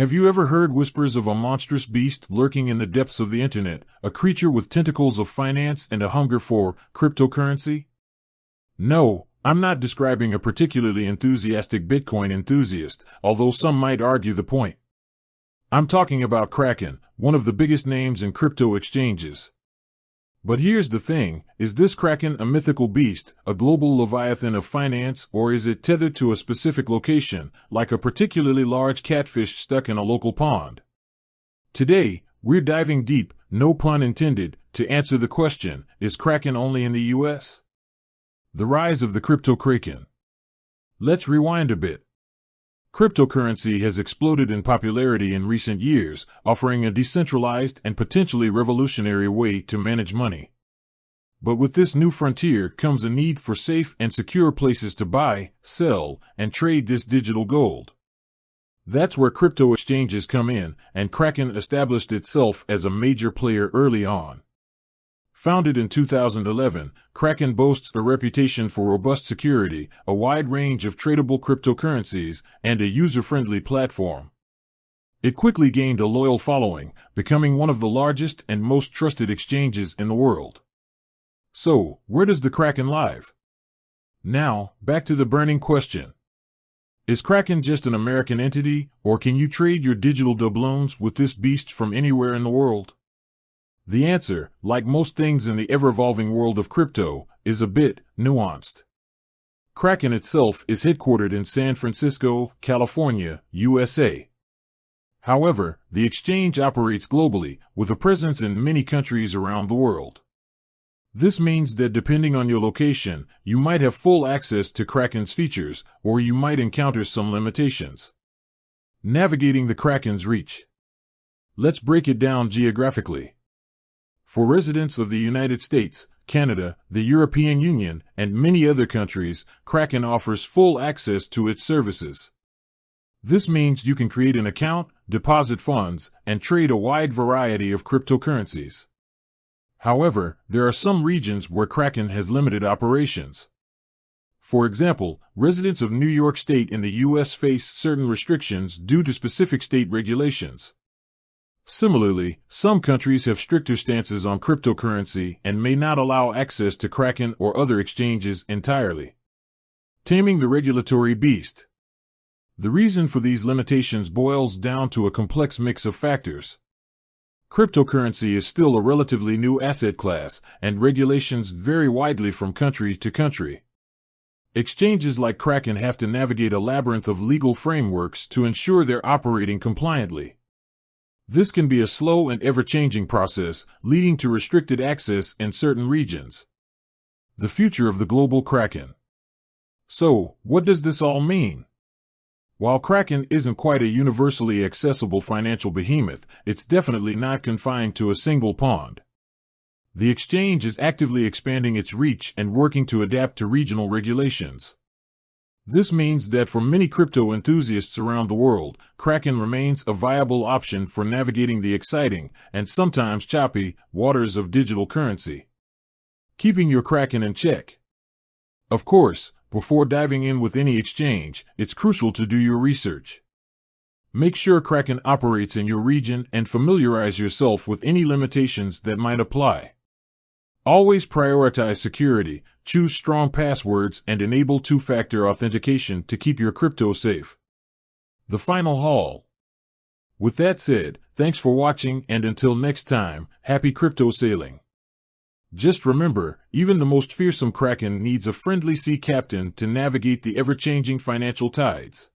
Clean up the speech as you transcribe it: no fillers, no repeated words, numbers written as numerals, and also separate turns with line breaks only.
Have you ever heard whispers of a monstrous beast lurking in the depths of the internet, a creature with tentacles of finance and a hunger for cryptocurrency? No, I'm not describing a particularly enthusiastic Bitcoin enthusiast, although some might argue the point. I'm talking about Kraken, one of the biggest names in crypto exchanges. But here's the thing, is this Kraken a mythical beast, a global leviathan of finance, or is it tethered to a specific location, like a particularly large catfish stuck in a local pond? Today, we're diving deep, no pun intended, to answer the question, is Kraken only in the US? The rise of the crypto Kraken. Let's rewind a bit. Cryptocurrency has exploded in popularity in recent years, offering a decentralized and potentially revolutionary way to manage money. But with this new frontier comes a need for safe and secure places to buy, sell, and trade this digital gold. That's where crypto exchanges come in, and Kraken established itself as a major player early on. Founded in 2011, Kraken boasts a reputation for robust security, a wide range of tradable cryptocurrencies, and a user-friendly platform. It quickly gained a loyal following, becoming one of the largest and most trusted exchanges in the world. So, where does the Kraken live? Now, back to the burning question. Is Kraken just an American entity, or can you trade your digital doubloons with this beast from anywhere in the world? The answer, like most things in the ever-evolving world of crypto, is a bit nuanced. Kraken itself is headquartered in San Francisco, California, USA. However, the exchange operates globally, with a presence in many countries around the world. This means that depending on your location, you might have full access to Kraken's features, or you might encounter some limitations. Navigating the Kraken's reach. Let's break it down geographically. For residents of the United States, Canada, the European Union, and many other countries, Kraken offers full access to its services. This means you can create an account, deposit funds, and trade a wide variety of cryptocurrencies. However, there are some regions where Kraken has limited operations. For example, residents of New York State in the U.S. face certain restrictions due to specific state regulations. Similarly, some countries have stricter stances on cryptocurrency and may not allow access to Kraken or other exchanges entirely. Taming the regulatory beast. The reason for these limitations boils down to a complex mix of factors. Cryptocurrency is still a relatively new asset class, and regulations vary widely from country to country. Exchanges like Kraken have to navigate a labyrinth of legal frameworks to ensure they're operating compliantly. This can be a slow and ever-changing process, leading to restricted access in certain regions. The future of the global Kraken. So, what does this all mean? While Kraken isn't quite a universally accessible financial behemoth, it's definitely not confined to a single pond. The exchange is actively expanding its reach and working to adapt to regional regulations. This means that for many crypto enthusiasts around the world, Kraken remains a viable option for navigating the exciting, and sometimes choppy, waters of digital currency. Keeping your Kraken in check. Of course, before diving in with any exchange, it's crucial to do your research. Make sure Kraken operates in your region and familiarize yourself with any limitations that might apply. Always prioritize security, choose strong passwords, and enable two-factor authentication to keep your crypto safe. The final haul. With that said, thanks for watching, and until next time, happy crypto sailing. Just remember, even the most fearsome Kraken needs a friendly sea captain to navigate the ever-changing financial tides.